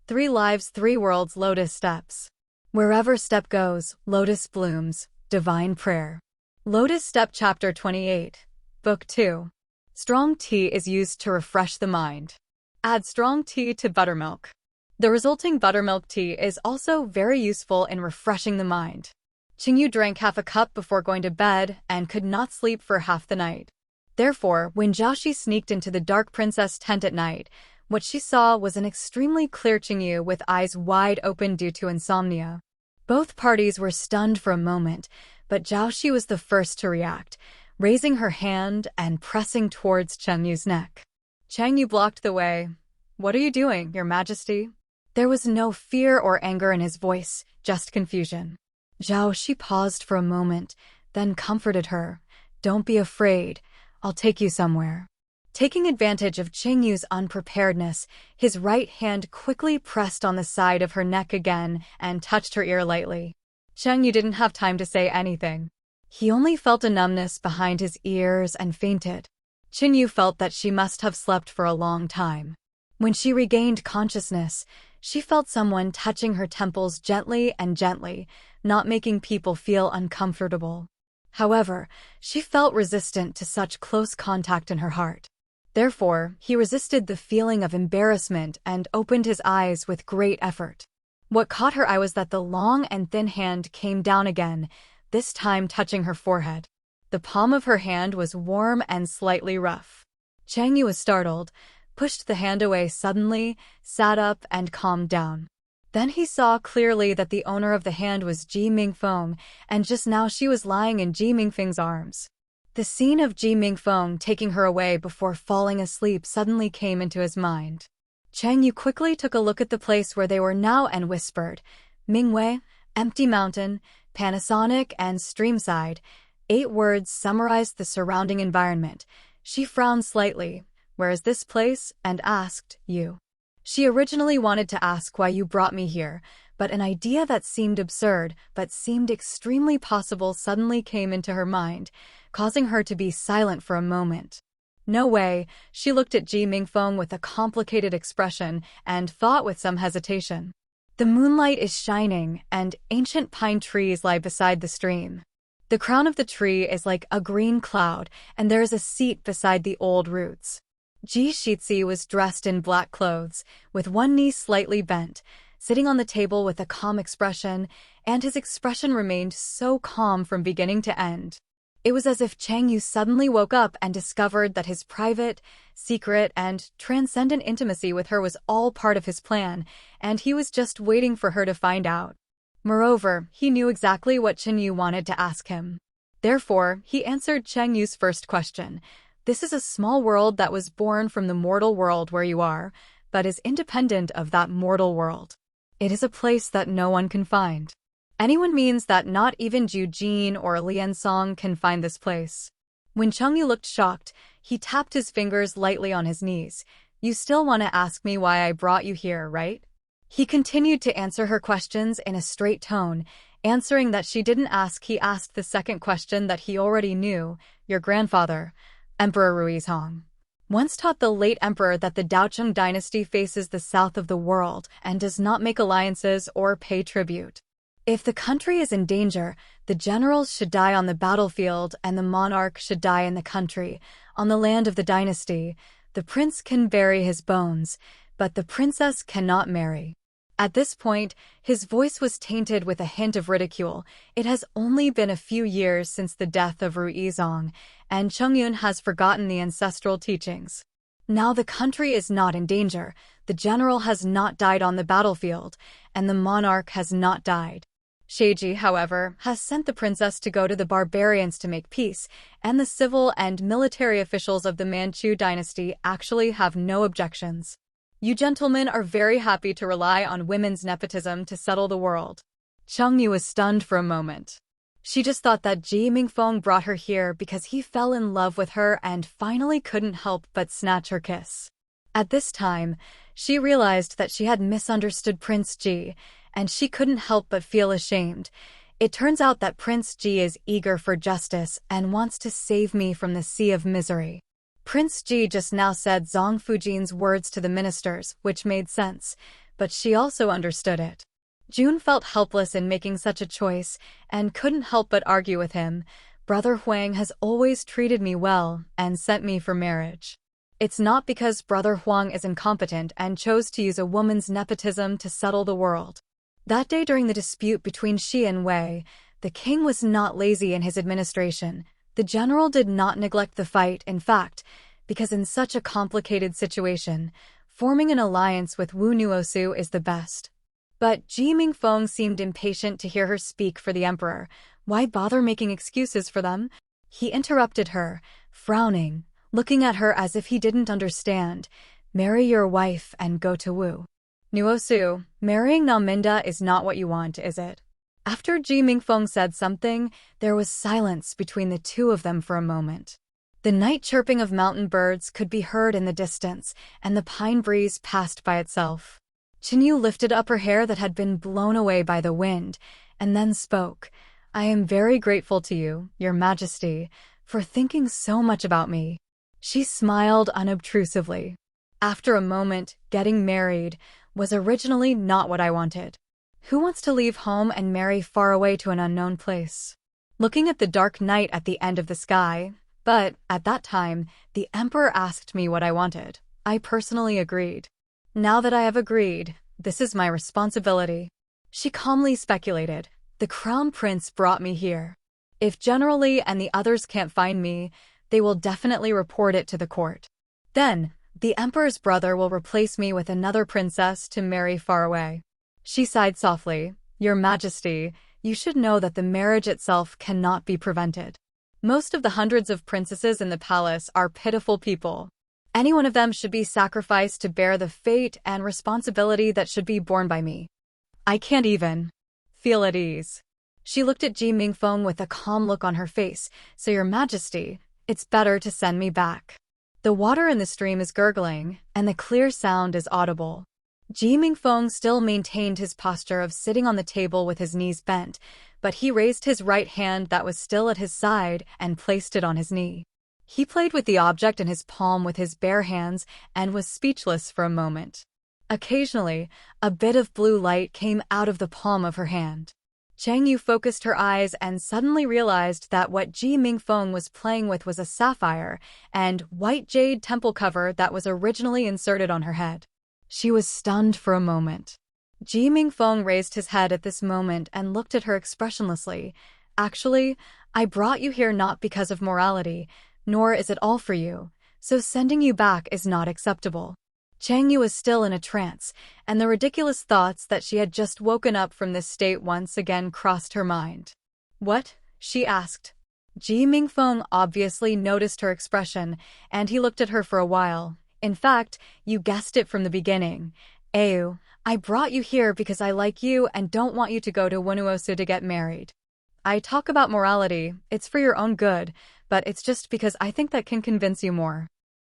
3 lives, 3 worlds, Lotus steps. Wherever step goes, Lotus blooms. Divine prayer. Lotus Step Chapter 28. Book 2. Strong tea is used to refresh the mind. Add strong tea to buttermilk. The resulting buttermilk tea is also very useful in refreshing the mind. Qingyu drank half a cup before going to bed and could not sleep for half the night. Therefore, when Jiaoxi sneaked into the dark princess tent at night, what she saw was an extremely clear Qingyu with eyes wide open due to insomnia. Both parties were stunned for a moment, but Jiaoxi was the first to react, raising her hand and pressing towards Chengyu's neck. Chengyu blocked the way. "What are you doing, Your Majesty?" There was no fear or anger in his voice, just confusion. Jiaoxi paused for a moment, then comforted her. "Don't be afraid. I'll take you somewhere." Taking advantage of Chengyu's unpreparedness, his right hand quickly pressed on the side of her neck again and touched her ear lightly. Chengyu didn't have time to say anything. He only felt a numbness behind his ears and fainted. Qingyu felt that she must have slept for a long time. When she regained consciousness, she felt someone touching her temples gently and gently, not making people feel uncomfortable. However, she felt resistant to such close contact in her heart. Therefore, he resisted the feeling of embarrassment and opened his eyes with great effort. What caught her eye was that the long and thin hand came down again, this time touching her forehead. The palm of her hand was warm and slightly rough. Chengyu was startled, pushed the hand away suddenly, sat up and calmed down. Then he saw clearly that the owner of the hand was Ji Mingfeng, and just now she was lying in Ji Mingfeng's arms. The scene of Ji Mingfeng taking her away before falling asleep suddenly came into his mind. Chengyu quickly took a look at the place where they were now and whispered, "Mingwei, empty mountain, Panasonic and streamside." 8 words summarized the surrounding environment. She frowned slightly. "Where is this place?" and asked, "You?" She originally wanted to ask why you brought me here, but an idea that seemed absurd but seemed extremely possible suddenly came into her mind, causing her to be silent for a moment. "No way." She looked at Ji Mingfeng with a complicated expression and thought with some hesitation. "The moonlight is shining, and ancient pine trees lie beside the stream. The crown of the tree is like a green cloud, and there is a seat beside the old roots." Ji Shitzi was dressed in black clothes, with one knee slightly bent, sitting on the table with a calm expression, and his expression remained so calm from beginning to end. It was as if Chengyu suddenly woke up and discovered that his private, secret, and transcendent intimacy with her was all part of his plan, and he was just waiting for her to find out. Moreover, he knew exactly what Chengyu wanted to ask him. Therefore, he answered Chengyu's first question. "This is a small world that was born from the mortal world where you are, but is independent of that mortal world. It is a place that no one can find." Anyone means that not even Zhu Jin or Liansong can find this place. When Chengyu looked shocked, he tapped his fingers lightly on his knees. "You still want to ask me why I brought you here, right?" He continued to answer her questions in a straight tone. Answering that she didn't ask, he asked the second question that he already knew. "Your grandfather, Emperor Ruizhong, once taught the late emperor that the Daocheng dynasty faces the south of the world and does not make alliances or pay tribute. If the country is in danger, the generals should die on the battlefield and the monarch should die in the country. On the land of the dynasty, the prince can bury his bones, but the princess cannot marry." At this point, his voice was tainted with a hint of ridicule. It has only been a few years since the death of Ruizhong, and Chengyun has forgotten the ancestral teachings. Now the country is not in danger, the general has not died on the battlefield, and the monarch has not died. Sheiji, however, has sent the princess to go to the barbarians to make peace, and the civil and military officials of the Manchu dynasty actually have no objections. You gentlemen are very happy to rely on women's nepotism to settle the world. Chengyu was stunned for a moment. She just thought that Ji Mingfeng brought her here because he fell in love with her and finally couldn't help but snatch her kiss. At this time, she realized that she had misunderstood Prince Ji, and she couldn't help but feel ashamed. It turns out that Prince Ji is eager for justice and wants to save me from the sea of misery. Prince Ji just now said Zhang Fujin's words to the ministers, which made sense. but she also understood it. June felt helpless in making such a choice and couldn't help but argue with him. Brother Huang has always treated me well and sent me for marriage. It's not because Brother Huang is incompetent and chose to use a woman's nepotism to settle the world. That day during the dispute between Shi and Wei, the king was not lazy in his administration. The general did not neglect the fight, in fact, because in such a complicated situation, forming an alliance with Wu Nuosu is the best. But Ji Mingfeng seemed impatient to hear her speak for the emperor. Why bother making excuses for them? He interrupted her, frowning, looking at her as if he didn't understand. Marry your wife and go to Wu Nuosu. Marrying Naminda is not what you want, is it? After Ji Mingfeng said something, there was silence between the two of them for a moment. The night chirping of mountain birds could be heard in the distance, and the pine breeze passed by itself. Qinyu lifted up her hair that had been blown away by the wind, and then spoke. I am very grateful to you, Your Majesty, for thinking so much about me. She smiled unobtrusively. After a moment, getting married was originally not what I wanted. Who wants to leave home and marry far away to an unknown place? Looking at the dark night at the end of the sky, but at that time, the emperor asked me what I wanted. I personally agreed. Now that I have agreed, this is my responsibility. She calmly speculated. The crown prince brought me here. If General Li and the others can't find me, they will definitely report it to the court. Then, the emperor's brother will replace me with another princess to marry far away. She sighed softly. Your Majesty, you should know that the marriage itself cannot be prevented. Most of the hundreds of princesses in the palace are pitiful people. Any one of them should be sacrificed to bear the fate and responsibility that should be borne by me. I can't even feel at ease. She looked at Ji Mingfeng with a calm look on her face. So Your Majesty, it's better to send me back. The water in the stream is gurgling, and the clear sound is audible. Ji Mingfeng still maintained his posture of sitting on the table with his knees bent, but he raised his right hand that was still at his side and placed it on his knee. He played with the object in his palm with his bare hands and was speechless for a moment. Occasionally, a bit of blue light came out of the palm of her hand. Chang Yu focused her eyes and suddenly realized that what Ji Mingfeng was playing with was a sapphire and white jade temple cover that was originally inserted on her head. She was stunned for a moment. Ji Mingfeng raised his head at this moment and looked at her expressionlessly. Actually, I brought you here not because of morality, nor is it all for you, so sending you back is not acceptable. Chang Yu was still in a trance, and the ridiculous thoughts that she had just woken up from this state once again crossed her mind. What? She asked. Ji Mingfeng obviously noticed her expression, and he looked at her for a while. In fact, you guessed it from the beginning. Ayu, I brought you here because I like you and don't want you to go to Wunuosu to get married. I talk about morality, it's for your own good, but it's just because I think that can convince you more.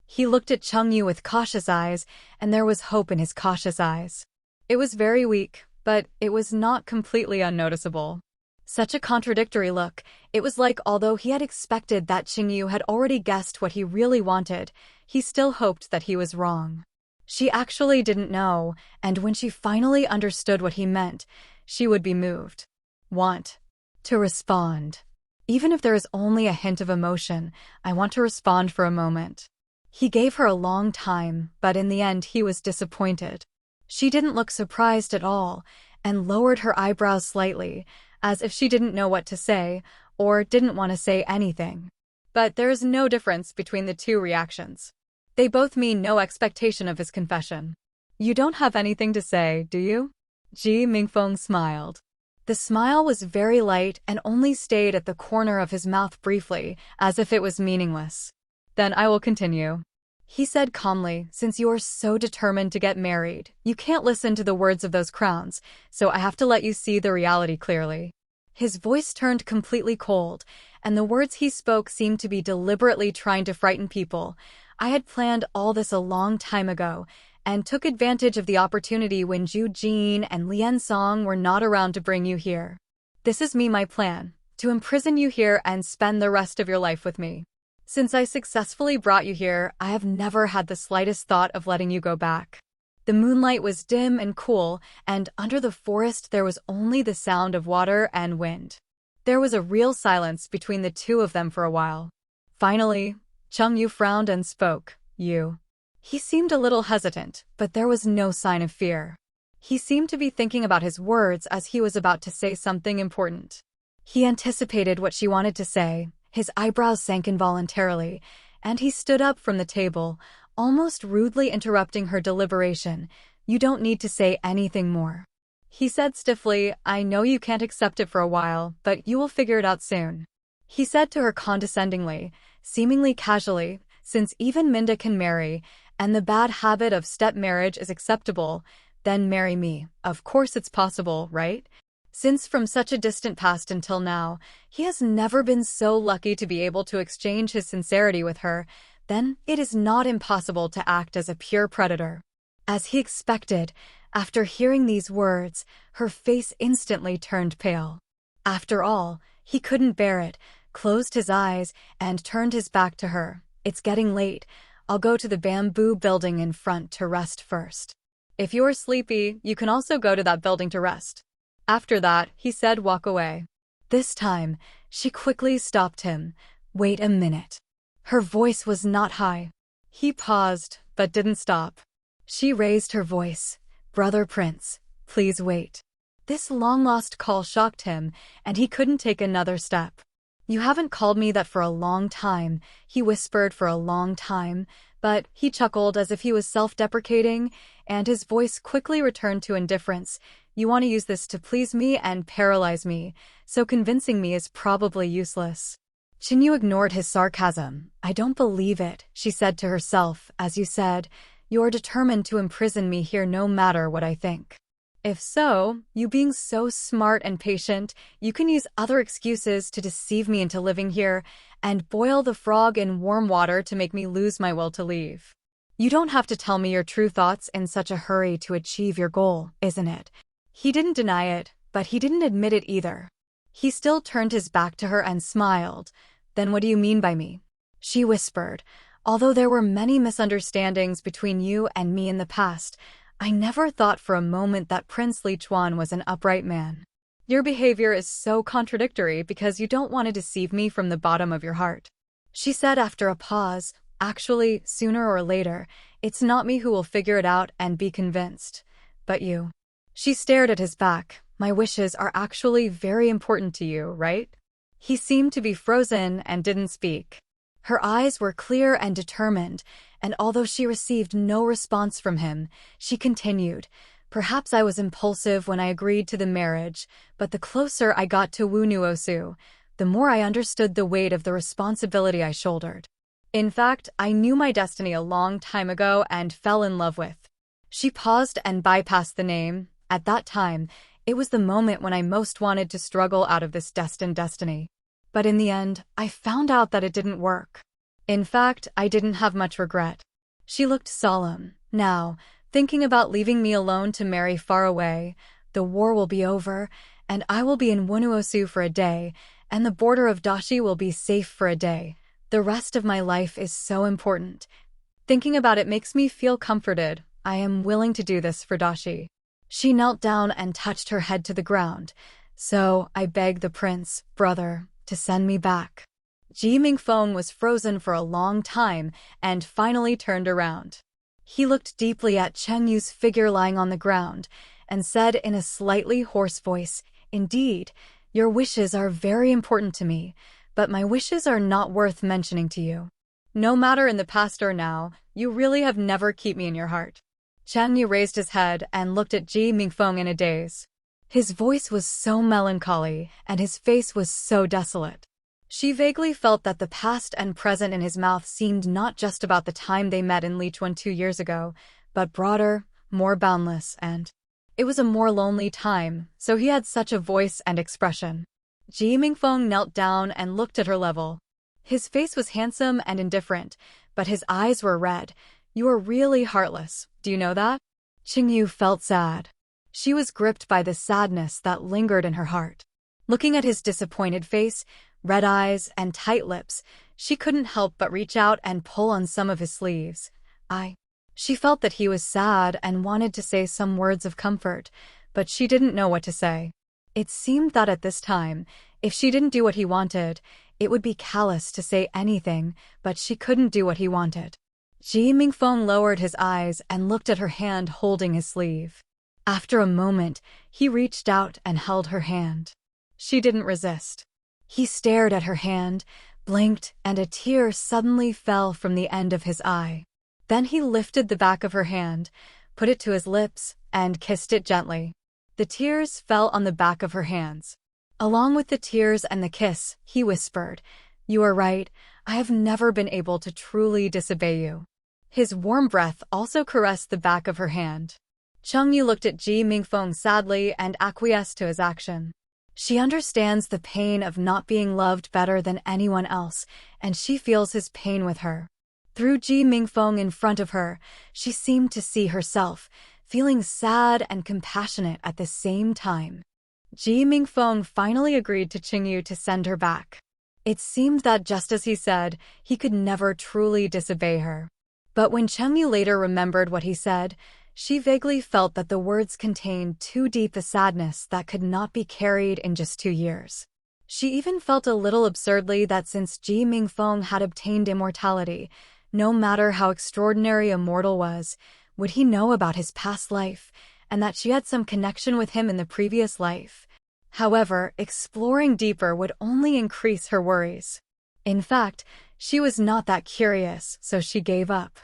He looked at Cheng Yu with cautious eyes, and there was hope in his cautious eyes. It was very weak, but it was not completely unnoticeable. Such a contradictory look, it was like although he had expected that Cheng Yu had already guessed what he really wanted, he still hoped that he was wrong. She actually didn't know, and when she finally understood what he meant, she would be moved. Want to respond. Even if there is only a hint of emotion, I want to respond for a moment. He gave her a long time, but in the end he was disappointed. She didn't look surprised at all, and lowered her eyebrows slightly, as if she didn't know what to say, or didn't want to say anything. But there is no difference between the two reactions. They both mean no expectation of his confession. You don't have anything to say, do you? Ji Mingfeng smiled. The smile was very light and only stayed at the corner of his mouth briefly, as if it was meaningless. Then I will continue. He said calmly, since you are so determined to get married, you can't listen to the words of those crowns, so I have to let you see the reality clearly. His voice turned completely cold, and the words he spoke seemed to be deliberately trying to frighten people. I had planned all this a long time ago, and took advantage of the opportunity when Zhu Jin and Lian Song were not around to bring you here. This is my plan, to imprison you here and spend the rest of your life with me. Since I successfully brought you here, I have never had the slightest thought of letting you go back. The moonlight was dim and cool, and under the forest there was only the sound of water and wind. There was a real silence between the two of them for a while. Finally, Chengyu frowned and spoke. You. He seemed a little hesitant, but there was no sign of fear. He seemed to be thinking about his words as he was about to say something important. He anticipated what she wanted to say. His eyebrows sank involuntarily, and he stood up from the table, almost rudely interrupting her deliberation. You don't need to say anything more. He said stiffly, I know you can't accept it for a while, but you will figure it out soon. He said to her condescendingly, seemingly casually, since even Minda can marry, and the bad habit of step marriage is acceptable, then marry me. Of course it's possible, right? Since from such a distant past until now, he has never been so lucky to be able to exchange his sincerity with her, then it is not impossible to act as a pure predator. As he expected, after hearing these words, her face instantly turned pale. After all, he couldn't bear it, closed his eyes, and turned his back to her. It's getting late. I'll go to the bamboo building in front to rest first. If you're sleepy, you can also go to that building to rest. After that, he said walk away. This time, she quickly stopped him. Wait a minute. Her voice was not high. He paused, but didn't stop. She raised her voice. Brother Prince, please wait. This long-lost call shocked him, and he couldn't take another step. You haven't called me that for a long time, he whispered for a long time, but he chuckled as if he was self-deprecating, and his voice quickly returned to indifference. You want to use this to please me and paralyze me, so convincing me is probably useless. Qingyu ignored his sarcasm. I don't believe it, she said to herself. As you said, you're determined to imprison me here no matter what I think. If so, you being so smart and patient, you can use other excuses to deceive me into living here and boil the frog in warm water to make me lose my will to leave. You don't have to tell me your true thoughts in such a hurry to achieve your goal, isn't it? He didn't deny it, but he didn't admit it either. He still turned his back to her and smiled. Then what do you mean by me? She whispered. Although there were many misunderstandings between you and me in the past, I never thought for a moment that Prince Lichuan was an upright man. Your behavior is so contradictory because you don't want to deceive me from the bottom of your heart. She said after a pause, actually, sooner or later, it's not me who will figure it out and be convinced, but you. She stared at his back. My wishes are actually very important to you, right? He seemed to be frozen and didn't speak. Her eyes were clear and determined, and although she received no response from him, she continued, perhaps I was impulsive when I agreed to the marriage, but the closer I got to Wu Nuosu, the more I understood the weight of the responsibility I shouldered. In fact, I knew my destiny a long time ago and fell in love with. She paused and bypassed the name. At that time, it was the moment when I most wanted to struggle out of this destined destiny. But in the end, I found out that it didn't work. In fact, I didn't have much regret. She looked solemn. Now, thinking about leaving me alone to marry far away, the war will be over, and I will be in Wunuosu for a day, and the border of Dashi will be safe for a day. The rest of my life is so important. Thinking about it makes me feel comforted. I am willing to do this for Dashi. She knelt down and touched her head to the ground. So, I begged the prince, brother, to send me back. Ji Mingfeng was frozen for a long time and finally turned around. He looked deeply at Chengyu's figure lying on the ground and said in a slightly hoarse voice, Indeed, your wishes are very important to me, but my wishes are not worth mentioning to you. No matter in the past or now, you really have never kept me in your heart. Chengyu raised his head and looked at Ji Mingfeng in a daze. His voice was so melancholy, and his face was so desolate. She vaguely felt that the past and present in his mouth seemed not just about the time they met in Lichuan 2 years ago, but broader, more boundless, and it was a more lonely time, so he had such a voice and expression. Ji Mingfeng knelt down and looked at her level. His face was handsome and indifferent, but his eyes were red. You are really heartless, do you know that? Qingyu felt sad. She was gripped by the sadness that lingered in her heart. Looking at his disappointed face, red eyes, and tight lips, she couldn't help but reach out and pull on some of his sleeves. She felt that he was sad and wanted to say some words of comfort, but she didn't know what to say. It seemed that at this time, if she didn't do what he wanted, it would be callous to say anything, but she couldn't do what he wanted. Ji Mingfeng lowered his eyes and looked at her hand holding his sleeve. After a moment, he reached out and held her hand. She didn't resist. He stared at her hand, blinked, and a tear suddenly fell from the end of his eye. Then he lifted the back of her hand, put it to his lips, and kissed it gently. The tears fell on the back of her hands. Along with the tears and the kiss, he whispered, "You are right, I have never been able to truly disobey you." His warm breath also caressed the back of her hand. Chengyu looked at Ji Mingfeng sadly and acquiesced to his action. She understands the pain of not being loved better than anyone else, and she feels his pain with her. Through Ji Mingfeng in front of her, she seemed to see herself, feeling sad and compassionate at the same time. Ji Mingfeng finally agreed to Chengyu to send her back. It seemed that just as he said, he could never truly disobey her. But when Chengyu later remembered what he said, she vaguely felt that the words contained too deep a sadness that could not be carried in just 2 years. She even felt a little absurdly that since Ji Mingfeng had obtained immortality, no matter how extraordinary a mortal was, would he know about his past life, and that she had some connection with him in the previous life. However, exploring deeper would only increase her worries. In fact, she was not that curious, so she gave up.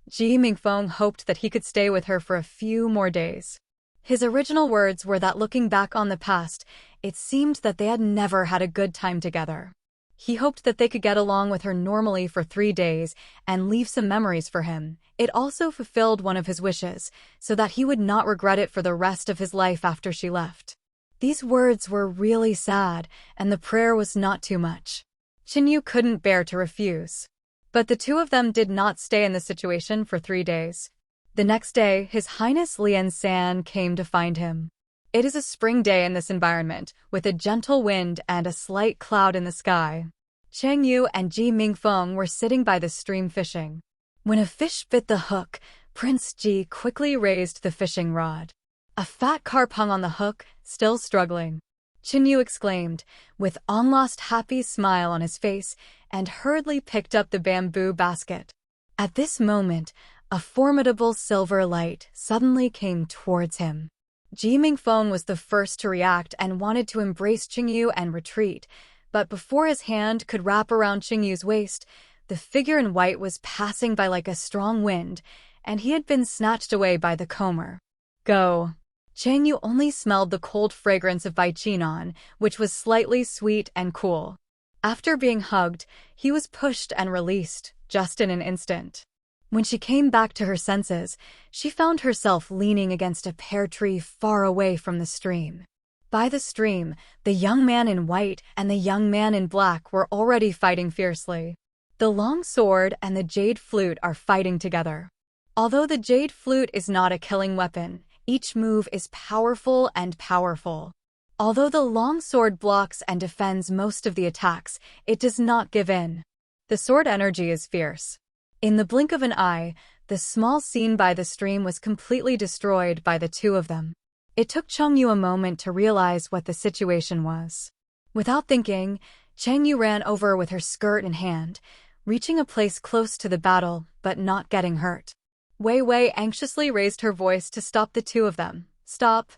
Ji Mingfeng hoped that he could stay with her for a few more days. His original words were that looking back on the past, it seemed that they had never had a good time together. He hoped that they could get along with her normally for 3 days and leave some memories for him. It also fulfilled one of his wishes, so that he would not regret it for the rest of his life after she left. These words were really sad, and the prayer was not too much. Chengyu couldn't bear to refuse. But the two of them did not stay in the situation for 3 days. The next day, His Highness Lian San came to find him. It is a spring day in this environment, with a gentle wind and a slight cloud in the sky. Chengyu and Ji Mingfeng were sitting by the stream fishing. When a fish bit the hook, Prince Ji quickly raised the fishing rod. A fat carp hung on the hook, still struggling. Chengyu exclaimed, with almost happy smile on his face, and hurriedly picked up the bamboo basket. At this moment, a formidable silver light suddenly came towards him. Ji Mingfeng was the first to react and wanted to embrace Chengyu and retreat, but before his hand could wrap around Chengyu's waist, the figure in white was passing by like a strong wind, and he had been snatched away by the comber. Go! Chengyu only smelled the cold fragrance of baiqinan, which was slightly sweet and cool. After being hugged, he was pushed and released, just in an instant. When she came back to her senses, she found herself leaning against a pear tree far away from the stream. By the stream, the young man in white and the young man in black were already fighting fiercely. The long sword and the jade flute are fighting together. Although the jade flute is not a killing weapon, each move is powerful and powerful. Although the long sword blocks and defends most of the attacks, it does not give in. The sword energy is fierce. In the blink of an eye, the small scene by the stream was completely destroyed by the two of them. It took Chengyu a moment to realize what the situation was. Without thinking, Chengyu ran over with her skirt in hand, reaching a place close to the battle, but not getting hurt. Wei Wei anxiously raised her voice to stop the two of them. Stop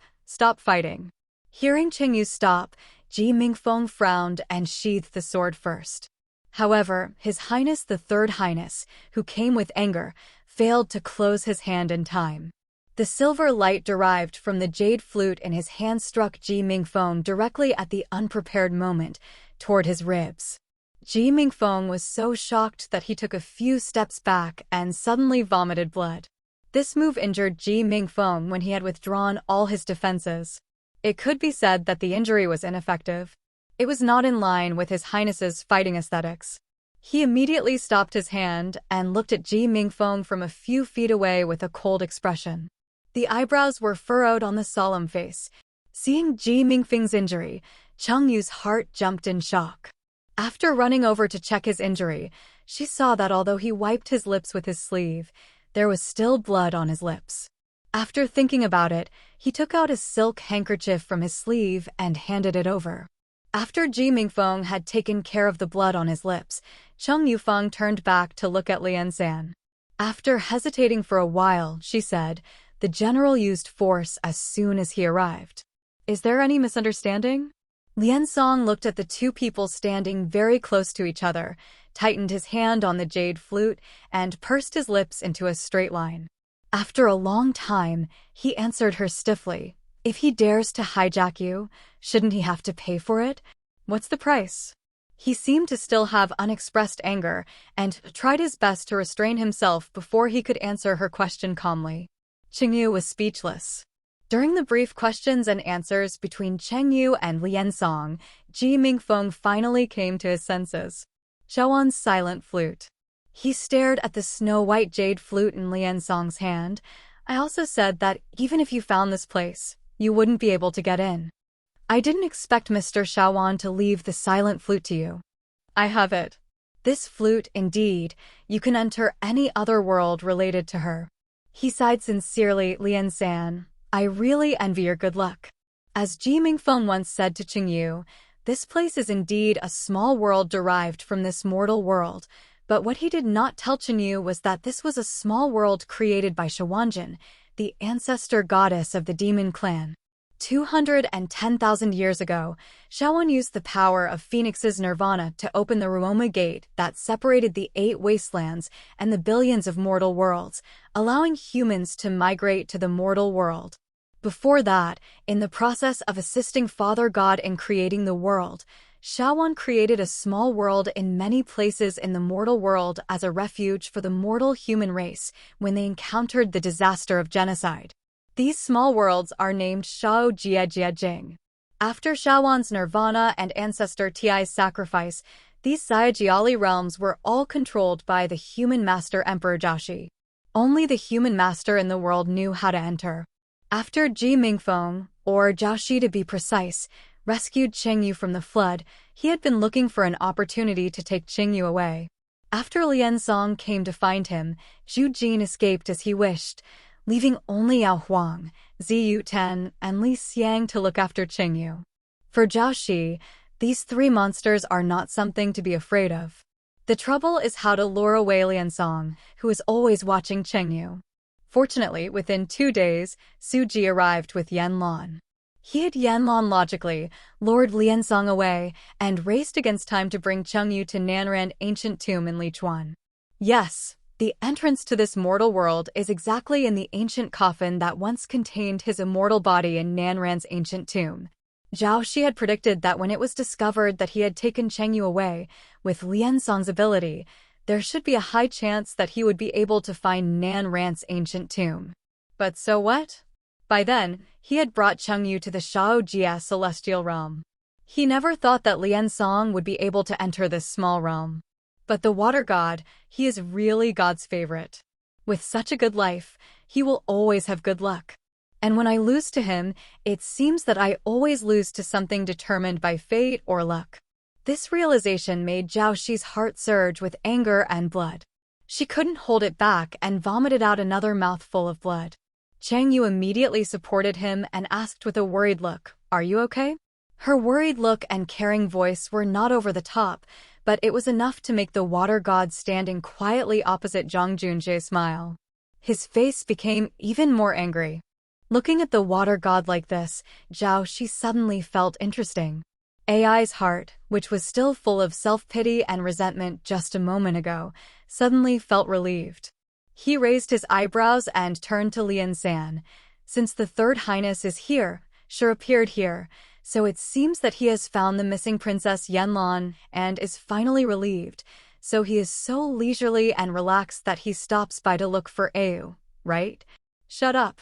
fighting. Hearing Chengyu stop, Ji Mingfeng frowned and sheathed the sword first. However, His Highness the Third Highness, who came with anger, failed to close his hand in time. The silver light derived from the jade flute in his hand struck Ji Mingfeng directly at the unprepared moment, toward his ribs. Ji Mingfeng was so shocked that he took a few steps back and suddenly vomited blood. This move injured Ji Mingfeng when he had withdrawn all his defenses. It could be said that the injury was ineffective. It was not in line with His Highness's fighting aesthetics. He immediately stopped his hand and looked at Ji Mingfeng from a few feet away with a cold expression. The eyebrows were furrowed on the solemn face. Seeing Ji Mingfeng's injury, Chengyu's heart jumped in shock. After running over to check his injury, she saw that although he wiped his lips with his sleeve, there was still blood on his lips. After thinking about it, he took out a silk handkerchief from his sleeve and handed it over. After Ji Mingfeng had taken care of the blood on his lips, Cheng Yufeng turned back to look at Lian San. After hesitating for a while, she said, "The general used force as soon as he arrived. Is there any misunderstanding?" Lian Song looked at the two people standing very close to each other, tightened his hand on the jade flute, and pursed his lips into a straight line. After a long time, he answered her stiffly, "If he dares to hijack you, shouldn't he have to pay for it? What's the price?" He seemed to still have unexpressed anger and tried his best to restrain himself before he could answer her question calmly. Chengyu was speechless. During the brief questions and answers between Chengyu and Lian Song, Ji Mingfeng finally came to his senses. Shaowan's silent flute. He stared at the snow-white jade flute in Lian Song's hand. "I also said that even if you found this place, you wouldn't be able to get in. I didn't expect Mr. Shaowan to leave the silent flute to you. I have it. This flute, indeed, you can enter any other world related to her." He sighed sincerely, "Lian San, I really envy your good luck." As Ji Mingfeng once said to Chengyu, this place is indeed a small world derived from this mortal world, but what he did not tell Chengyu was that this was a small world created by Shawanjin, the ancestor goddess of the demon clan. 210,000 years ago, Shawan used the power of Phoenix's nirvana to open the Ruoma Gate that separated the 8 wastelands and the billions of mortal worlds, allowing humans to migrate to the mortal world. Before that, in the process of assisting Father God in creating the world, Shawan created a small world in many places in the mortal world as a refuge for the mortal human race when they encountered the disaster of genocide. These small worlds are named Shao Jie Jie Jing. After Shawan's nirvana and ancestor Ti's sacrifice, these Xiaojiali realms were all controlled by the human master Emperor Jiaoxi. Only the human master in the world knew how to enter. After Ji Mingfeng, or Jiaoxi to be precise, rescued Chengyu from the flood, he had been looking for an opportunity to take Chengyu away. After Lian Song came to find him, Zhu Jin escaped as he wished, leaving only Yao Huang, Ziyu Ten, and Li Xiang to look after Chengyu. For Jiaoxi, these 3 monsters are not something to be afraid of. The trouble is how to lure away Lian Song, who is always watching Chengyu. Fortunately, within 2 days, Su Ji arrived with Yan Lan. He hid Yan Lan logically, lured Lian Song away, and raced against time to bring Chengyu to Nanran ancient tomb in Lichuan. Yes, the entrance to this mortal world is exactly in the ancient coffin that once contained his immortal body in Nanran's ancient tomb. Zhao Shi had predicted that when it was discovered that he had taken Chengyu away, with Lian Song's ability, there should be a high chance that he would be able to find Nanran's ancient tomb. But so what? By then, he had brought Chengyu to the Shao Jie celestial realm. He never thought that Lian Song would be able to enter this small realm. But the water god, he is really God's favorite. With such a good life, he will always have good luck. And when I lose to him, it seems that I always lose to something determined by fate or luck. This realization made Zhao Shi's heart surge with anger and blood. She couldn't hold it back and vomited out another mouthful of blood. Chengyu immediately supported him and asked with a worried look, "Are you okay?" Her worried look and caring voice were not over the top, but it was enough to make the water god standing quietly opposite Zhang Junjie smile. His face became even more angry. Looking at the water god like this, Zhao Shi suddenly felt interesting. AI's heart, which was still full of self-pity and resentment just a moment ago, suddenly felt relieved. He raised his eyebrows and turned to Lian San. "Since the Third Highness is here, sure appeared here, so it seems that he has found the missing Princess Yanlan and is finally relieved, so he is so leisurely and relaxed that he stops by to look for Au, right?" "Shut up."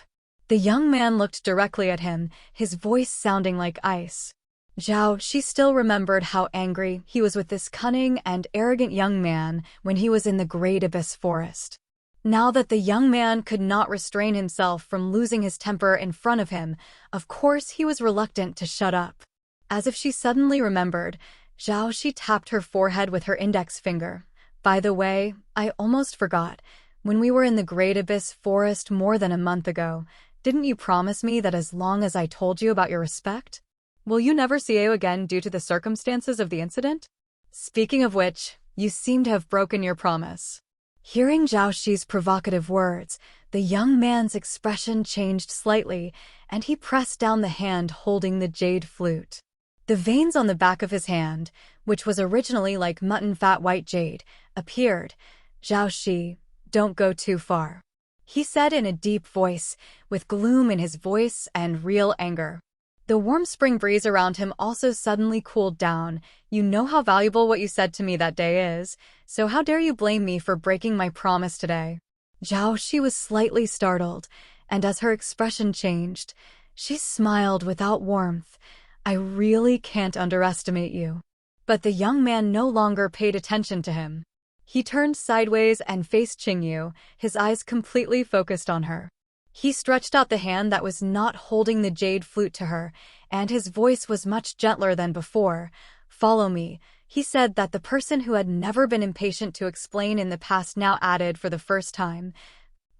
The young man looked directly at him, his voice sounding like ice. Zhao Shi still remembered how angry he was with this cunning and arrogant young man when he was in the Great Abyss Forest. Now that the young man could not restrain himself from losing his temper in front of him, of course he was reluctant to shut up. As if she suddenly remembered, Zhao Shi tapped her forehead with her index finger. "By the way, I almost forgot. When we were in the Great Abyss Forest more than a month ago, didn't you promise me that as long as I told you about your respect? Will you never see you again due to the circumstances of the incident? Speaking of which, you seem to have broken your promise. Hearing Zhao Shi's provocative words, the young man's expression changed slightly, and he pressed down the hand holding the jade flute. The veins on the back of his hand, which was originally like mutton fat white jade, appeared. Zhao Shi, don't go too far, he said in a deep voice, with gloom in his voice and real anger. The warm spring breeze around him also suddenly cooled down. You know how valuable what you said to me that day is, so how dare you blame me for breaking my promise today? Zhao Shi was slightly startled, and as her expression changed, she smiled without warmth. I really can't underestimate you. But the young man no longer paid attention to him. He turned sideways and faced Qingyu, his eyes completely focused on her. He stretched out the hand that was not holding the jade flute to her, and his voice was much gentler than before. Follow me, he said that the person who had never been impatient to explain in the past now added for the first time.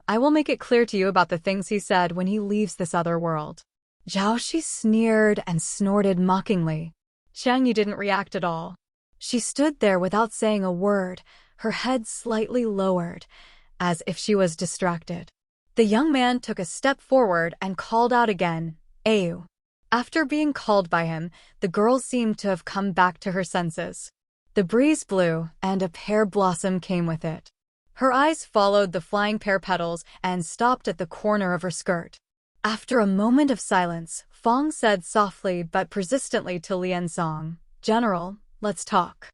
I will make it clear to you about the things he said when he leaves this other world. Zhao Shi sneered and snorted mockingly. Chang Yu didn't react at all. She stood there without saying a word, her head slightly lowered, as if she was distracted. The young man took a step forward and called out again, Ayu. After being called by him, the girl seemed to have come back to her senses. The breeze blew, and a pear blossom came with it. Her eyes followed the flying pear petals and stopped at the corner of her skirt. After a moment of silence, Fong said softly but persistently to Liansong, General, let's talk.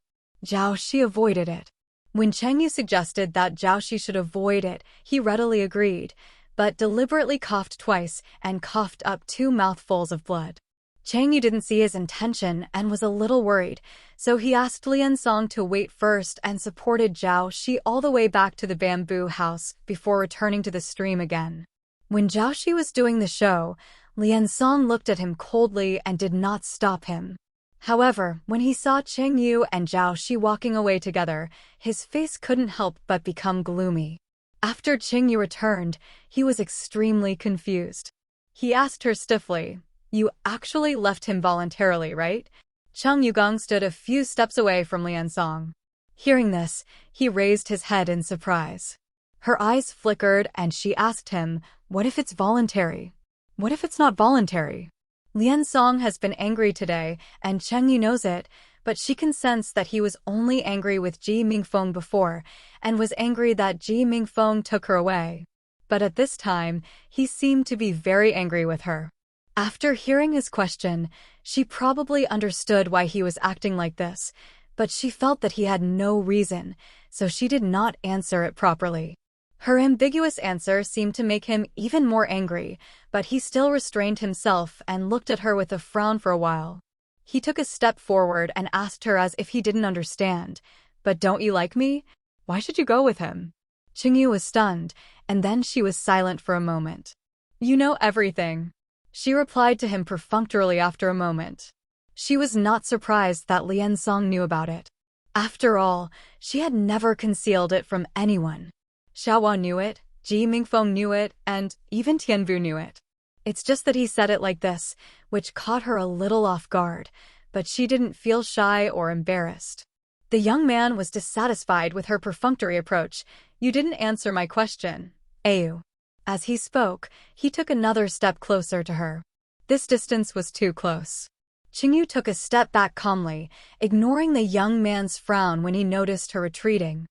Zhao Shi avoided it. When Cheng Yu suggested that Zhao Shi should avoid it, he readily agreed, but deliberately coughed twice and coughed up 2 mouthfuls of blood. Cheng Yu didn't see his intention and was a little worried, so he asked Liansong to wait first and supported Zhao Shi all the way back to the bamboo house before returning to the stream again. When Zhao Shi was doing the show, Liansong looked at him coldly and did not stop him. However, when he saw Cheng Yu and Zhao Shi walking away together, his face couldn't help but become gloomy. After Cheng Yu returned, he was extremely confused. He asked her stiffly, You actually left him voluntarily, right? Cheng Yugong stood a few steps away from Liansong. Hearing this, he raised his head in surprise. Her eyes flickered and she asked him, What if it's voluntary? What if it's not voluntary? Liansong has been angry today, and Cheng Yu knows it, but she can sense that he was only angry with Ji Mingfeng before, and was angry that Ji Mingfeng took her away. But at this time, he seemed to be very angry with her. After hearing his question, she probably understood why he was acting like this, but she felt that he had no reason, so she did not answer it properly. Her ambiguous answer seemed to make him even more angry, but he still restrained himself and looked at her with a frown for a while. He took a step forward and asked her as if he didn't understand, But don't you like me? Why should you go with him? Qingyu was stunned, and then she was silent for a moment. You know everything, she replied to him perfunctorily after a moment. She was not surprised that Liansong knew about it. After all, she had never concealed it from anyone. Xiaohua knew it, Ji Mingfeng knew it, and even Tianvu knew it. It's just that he said it like this, which caught her a little off guard, but she didn't feel shy or embarrassed. The young man was dissatisfied with her perfunctory approach. You didn't answer my question, Ayu. As he spoke, he took another step closer to her. This distance was too close. Qingyu took a step back calmly, ignoring the young man's frown when he noticed her retreating.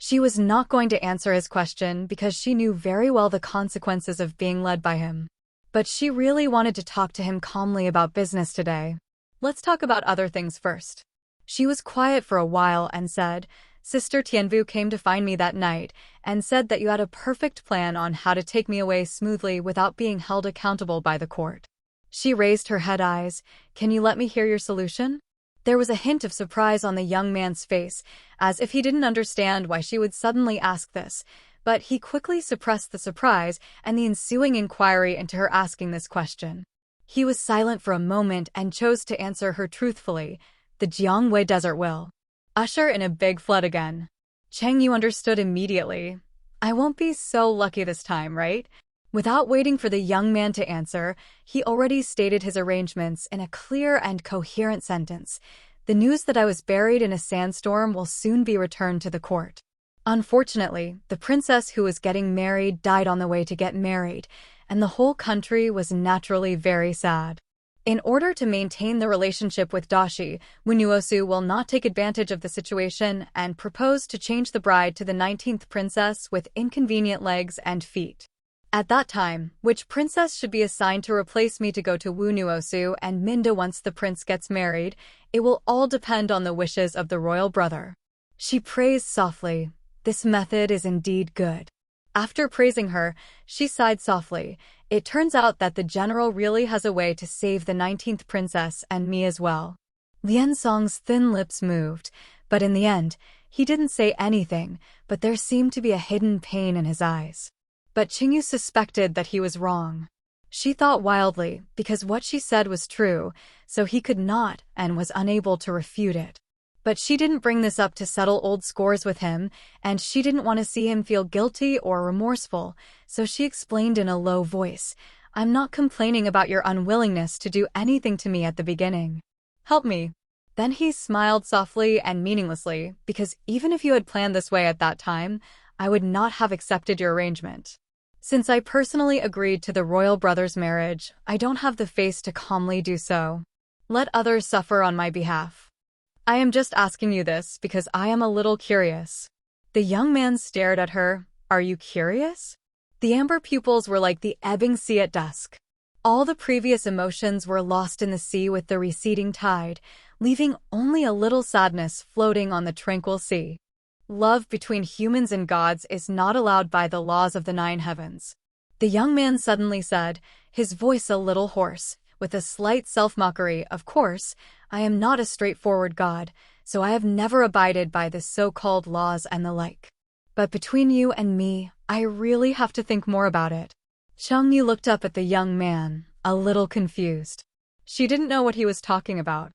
She was not going to answer his question because she knew very well the consequences of being led by him. But she really wanted to talk to him calmly about business today. Let's talk about other things first. She was quiet for a while and said, Sister Tianvu came to find me that night and said that you had a perfect plan on how to take me away smoothly without being held accountable by the court. She raised her head eyes. Can you let me hear your solution? There was a hint of surprise on the young man's face, as if he didn't understand why she would suddenly ask this, but he quickly suppressed the surprise and the ensuing inquiry into her asking this question. He was silent for a moment and chose to answer her truthfully. The Jiangwei Desert will usher in a big flood again. Cheng Yu understood immediately. I won't be so lucky this time, right? Without waiting for the young man to answer, he already stated his arrangements in a clear and coherent sentence. The news that I was buried in a sandstorm will soon be returned to the court. Unfortunately, the princess who was getting married died on the way to get married, and the whole country was naturally very sad. In order to maintain the relationship with Dashi, Wunuosu will not take advantage of the situation and propose to change the bride to the 19th princess with inconvenient legs and feet. At that time, which princess should be assigned to replace me to go to Wunuosu and Minda once the prince gets married, it will all depend on the wishes of the royal brother. She praised softly. This method is indeed good. After praising her, she sighed softly. It turns out that the general really has a way to save the 19th princess and me as well. Lian Song's thin lips moved, but in the end, he didn't say anything, but there seemed to be a hidden pain in his eyes. But Qingyu suspected that he was wrong. She thought wildly, because what she said was true, so he could not and was unable to refute it. But she didn't bring this up to settle old scores with him, and she didn't want to see him feel guilty or remorseful, so she explained in a low voice, "I'm not complaining about your unwillingness to do anything to me at the beginning. Help me." Then he smiled softly and meaninglessly, because even if you had planned this way at that time, I would not have accepted your arrangement. Since I personally agreed to the royal brother's marriage, I don't have the face to calmly do so. Let others suffer on my behalf. I am just asking you this because I am a little curious. The young man stared at her. Are you curious? The amber pupils were like the ebbing sea at dusk. All the previous emotions were lost in the sea with the receding tide, leaving only a little sadness floating on the tranquil sea. Love between humans and gods is not allowed by the laws of the 9 heavens. The young man suddenly said, his voice a little hoarse, with a slight self-mockery, "Of course, I am not a straightforward god, so I have never abided by the so-called laws and the like. But between you and me, I really have to think more about it." Changyu looked up at the young man, a little confused. She didn't know what he was talking about.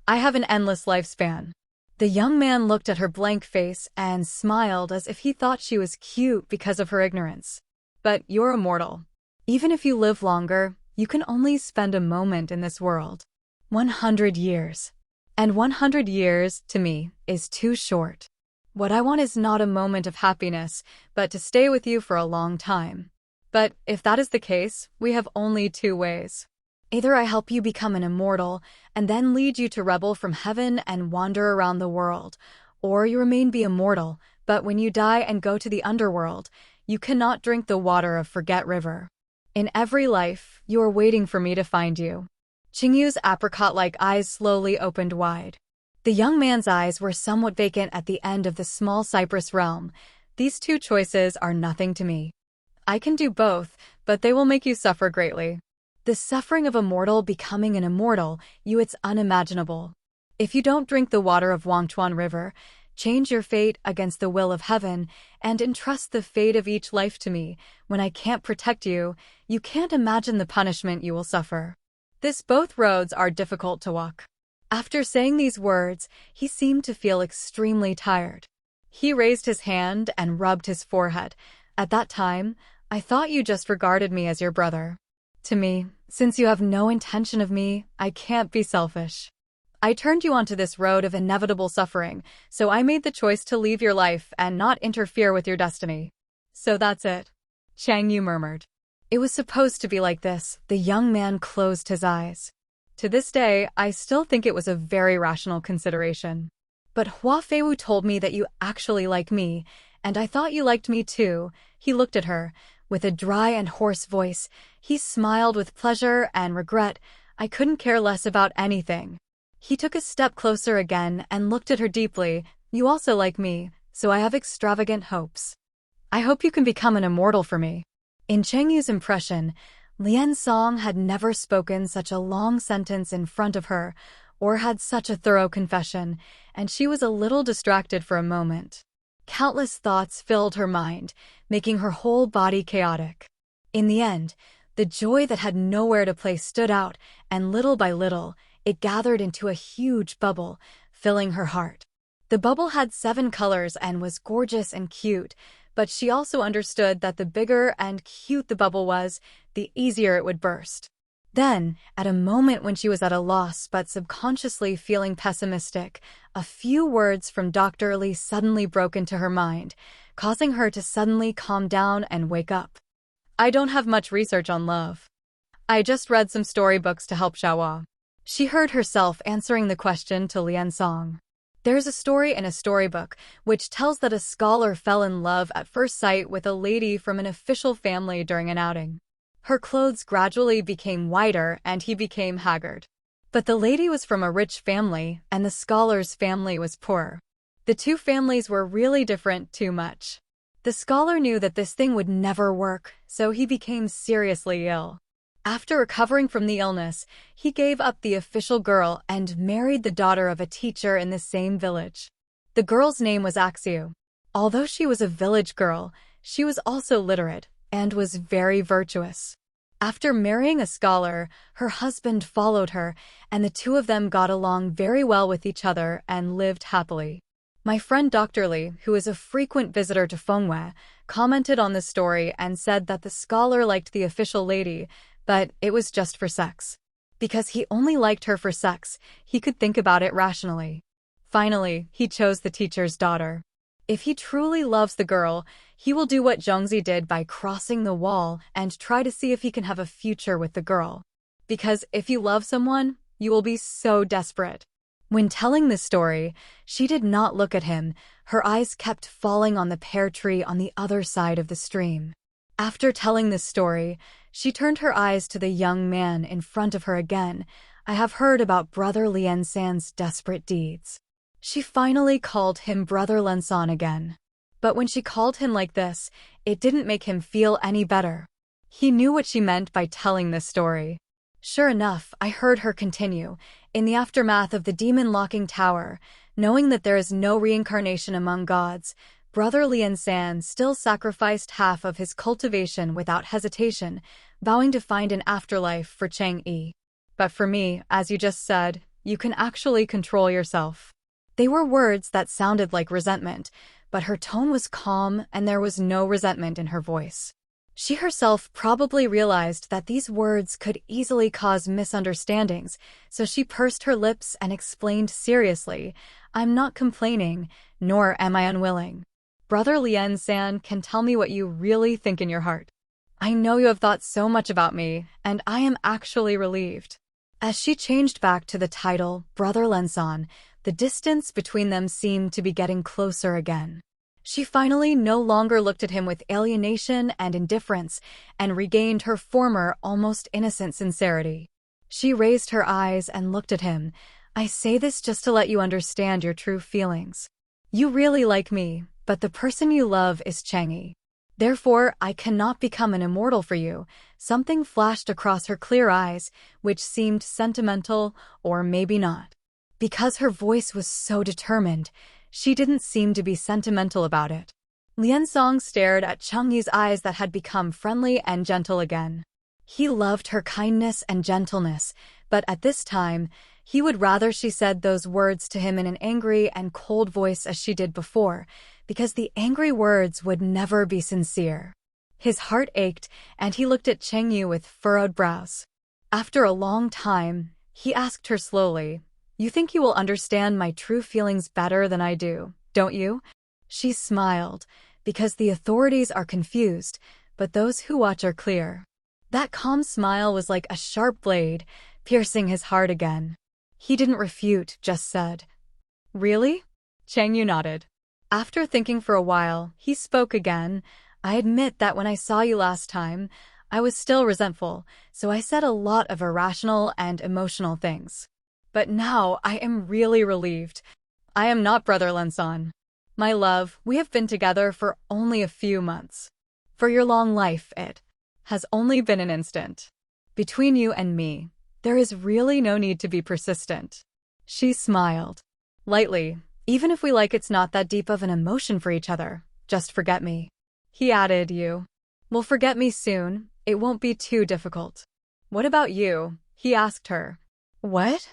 "I have an endless lifespan." The young man looked at her blank face and smiled as if he thought she was cute because of her ignorance. "But you're immortal. Even if you live longer, you can only spend a moment in this world. 100 years. And 100 years, to me, is too short. What I want is not a moment of happiness, but to stay with you for a long time. But if that is the case, we have only 2 ways. Either I help you become an immortal, and then lead you to rebel from heaven and wander around the world, or you remain be immortal, but when you die and go to the underworld, you cannot drink the water of Forget River. In every life, you are waiting for me to find you." Qingyu's apricot-like eyes slowly opened wide. The young man's eyes were somewhat vacant at the end of the small cypress realm. "These 2 choices are nothing to me. I can do both, but they will make you suffer greatly. The suffering of a mortal becoming an immortal, it's unimaginable. If you don't drink the water of Wangchuan River, change your fate against the will of heaven, and entrust the fate of each life to me, when I can't protect you, you can't imagine the punishment you will suffer. Both roads are difficult to walk." After saying these words, he seemed to feel extremely tired. He raised his hand and rubbed his forehead. "At that time, I thought you just regarded me as your brother. To me, since you have no intention of me, I can't be selfish. I turned you onto this road of inevitable suffering, so I made the choice to leave your life and not interfere with your destiny. So that's it," Changyu murmured. "It was supposed to be like this." The young man closed his eyes. "To this day, I still think it was a very rational consideration. But Hua Feiwu told me that you actually like me, and I thought you liked me too." He looked at her. With a dry and hoarse voice, he smiled with pleasure and regret. "I couldn't care less about anything." He took a step closer again and looked at her deeply. "You also like me, so I have extravagant hopes. I hope you can become an immortal for me." In Chengyu's impression, Lian Song had never spoken such a long sentence in front of her, or had such a thorough confession, and she was a little distracted for a moment. Countless thoughts filled her mind, making her whole body chaotic. In the end, the joy that had nowhere to place stood out, and little by little, it gathered into a huge bubble, filling her heart. The bubble had 7 colors and was gorgeous and cute, but she also understood that the bigger and cute the bubble was, the easier it would burst. Then, at a moment when she was at a loss but subconsciously feeling pessimistic, a few words from Dr. Lee suddenly broke into her mind, causing her to suddenly calm down and wake up. I don't have much research on love. I just read some storybooks to help Xiaohua. She heard herself answering the question to Lian Song. There's a story in a storybook which tells that a scholar fell in love at first sight with a lady from an official family during an outing. Her clothes gradually became whiter and he became haggard. But the lady was from a rich family and the scholar's family was poor. The two families were really different too much. The scholar knew that this thing would never work, so he became seriously ill. After recovering from the illness, he gave up the official girl and married the daughter of a teacher in the same village. The girl's name was Axiu. Although she was a village girl, she was also literate and was very virtuous. After marrying a scholar, her husband followed her, and the two of them got along very well with each other and lived happily. My friend Dr. Li, who is a frequent visitor to Fengwei, commented on the story and said that the scholar liked the official lady, but it was just for sex. Because he only liked her for sex, he could think about it rationally. Finally, he chose the teacher's daughter. If he truly loves the girl, he will do what Gongzi did by crossing the wall and try to see if he can have a future with the girl. Because if you love someone, you will be so desperate. When telling this story, she did not look at him. Her eyes kept falling on the pear tree on the other side of the stream. After telling this story, she turned her eyes to the young man in front of her again. I have heard about Brother Lian San's desperate deeds. She finally called him Brother Lian San again. But when she called him like this, it didn't make him feel any better. He knew what she meant by telling this story. Sure enough, I heard her continue. In the aftermath of the demon-locking tower, knowing that there is no reincarnation among gods, Brother Lian San still sacrificed half of his cultivation without hesitation, vowing to find an afterlife for Chang'e. But for me, as you just said, you can actually control yourself. They were words that sounded like resentment, but her tone was calm and there was no resentment in her voice. She herself probably realized that these words could easily cause misunderstandings, so she pursed her lips and explained seriously, I'm not complaining, nor am I unwilling. Brother Lian San can tell me what you really think in your heart. I know you have thought so much about me, and I am actually relieved. As she changed back to the title, Brother Lian San, the distance between them seemed to be getting closer again. She finally no longer looked at him with alienation and indifference and regained her former, almost innocent sincerity. She raised her eyes and looked at him. I say this just to let you understand your true feelings. You really like me, but the person you love is Chang'e. Therefore, I cannot become an immortal for you. Something flashed across her clear eyes, which seemed sentimental, or maybe not. Because her voice was so determined, she didn't seem to be sentimental about it. Lian Song stared at Chang'e's eyes that had become friendly and gentle again. He loved her kindness and gentleness, but at this time, he would rather she said those words to him in an angry and cold voice as she did before, because the angry words would never be sincere. His heart ached, and he looked at Chang'e with furrowed brows. After a long time, he asked her slowly, You think you will understand my true feelings better than I do, don't you? She smiled, because the authorities are confused, but those who watch are clear. That calm smile was like a sharp blade, piercing his heart again. He didn't refute, just said, Really? Chang'e nodded. After thinking for a while, he spoke again. I admit that when I saw you last time, I was still resentful, so I said a lot of irrational and emotional things. But now I am really relieved. I am not Brother Lian San. My love, we have been together for only a few months. For your long life, it has only been an instant. Between you and me, there is really no need to be persistent. She smiled. Lightly, even if we like it's not that deep of an emotion for each other, just forget me. He added, You will forget me soon, it won't be too difficult. What about you? He asked her. What?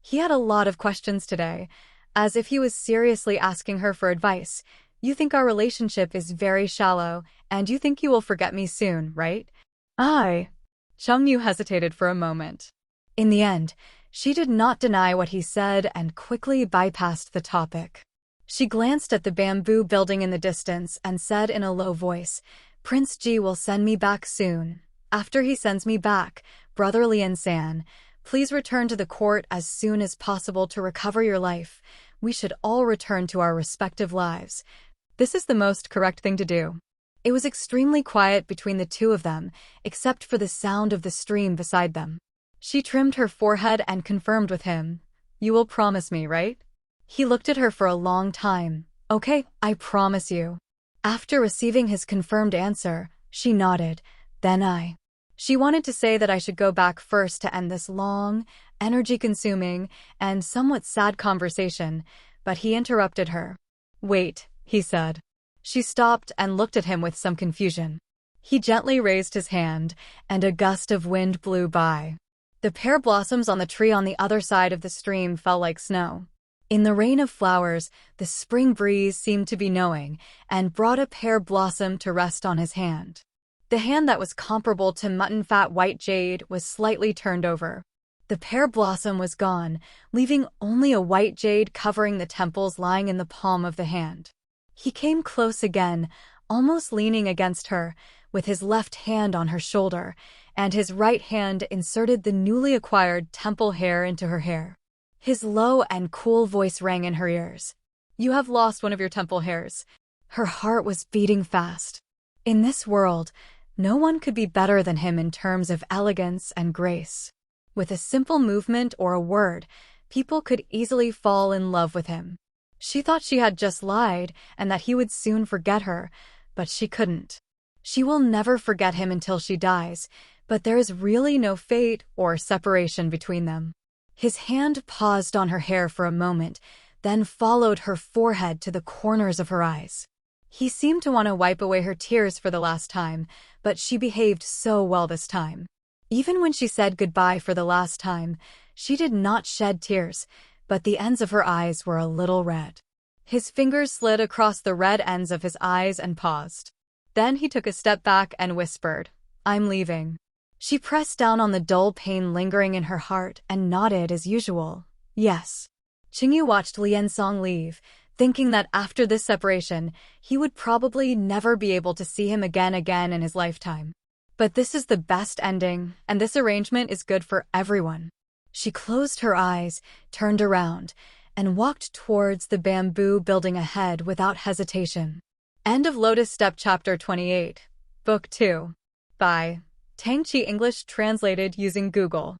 He had a lot of questions today, as if he was seriously asking her for advice. You think our relationship is very shallow, and you think you will forget me soon, right? I. Chengyu hesitated for a moment. In the end, she did not deny what he said and quickly bypassed the topic. She glanced at the bamboo building in the distance and said in a low voice, Prince Ji will send me back soon. After he sends me back, Brother Lian-san, please return to the court as soon as possible to recover your life. We should all return to our respective lives. This is the most correct thing to do. It was extremely quiet between the two of them, except for the sound of the stream beside them. She trimmed her forehead and confirmed with him, You will promise me, right? He looked at her for a long time. Okay, I promise you. After receiving his confirmed answer, she nodded. Then She wanted to say that I should go back first to end this long, energy-consuming, and somewhat sad conversation, but he interrupted her. Wait, he said. She stopped and looked at him with some confusion. He gently raised his hand, and a gust of wind blew by. The pear blossoms on the tree on the other side of the stream fell like snow. In the rain of flowers, the spring breeze seemed to be knowing, and brought a pear blossom to rest on his hand. The hand that was comparable to mutton-fat white jade was slightly turned over. The pear blossom was gone, leaving only a white jade covering the temples lying in the palm of the hand. He came close again, almost leaning against her, with his left hand on her shoulder, and his right hand inserted the newly acquired temple hair into her hair. His low and cool voice rang in her ears. You have lost one of your temple hairs. Her heart was beating fast. In this world, no one could be better than him in terms of elegance and grace. With a simple movement or a word, people could easily fall in love with him. She thought she had just lied and that he would soon forget her, but she couldn't. She will never forget him until she dies, but there is really no fate or separation between them. His hand paused on her hair for a moment, then followed her forehead to the corners of her eyes. He seemed to want to wipe away her tears for the last time, but she behaved so well this time. Even when she said goodbye for the last time, she did not shed tears, but the ends of her eyes were a little red. His fingers slid across the red ends of his eyes and paused. Then he took a step back and whispered, I'm leaving. She pressed down on the dull pain lingering in her heart and nodded as usual. Yes. Qingyu watched Liansong leave, thinking that after this separation, he would probably never be able to see him again in his lifetime. But this is the best ending, and this arrangement is good for everyone. She closed her eyes, turned around, and walked towards the bamboo building ahead without hesitation. End of Lotus Step Chapter 28, Book 2. By Tangqi English translated using Google.